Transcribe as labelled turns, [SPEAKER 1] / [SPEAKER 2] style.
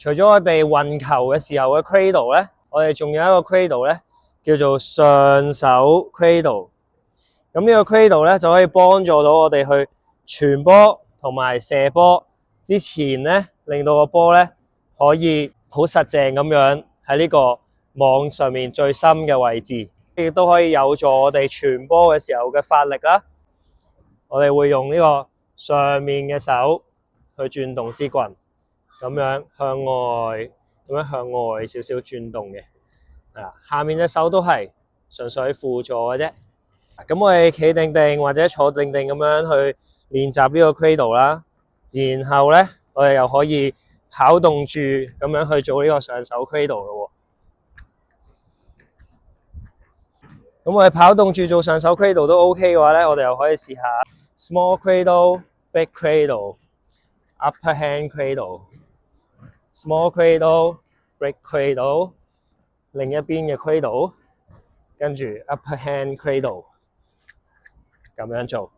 [SPEAKER 1] 除咗我哋運球嘅時候嘅 cradle 咧，我哋仲有一個 cradle 咧，叫做上手 cradle。咁呢個 cradle 咧就可以幫助到我哋去傳波同埋射波之前咧，令到個波咧可以好實淨咁樣喺呢個網上面最深嘅位置，亦都可以有助我哋傳波嘅時候嘅發力啦。我哋會用呢個上面嘅手去轉動支棍，咁樣向外少少轉動嘅。下面隻手都係純粹輔助嘅啫。咁我哋企定定或者坐定定咁樣去練習呢個 cradle 啦，然後咧我哋又可以跑動住咁樣去做呢個上手 cradle 咯。咁我哋跑動住做上手 cradle 都 OK 嘅話咧，我哋又可以試下 small cradle、big cradle、upper hand cradle、small cradle、big cradle， 另一邊嘅 cradle， 跟住 upper hand cradle。咁樣做。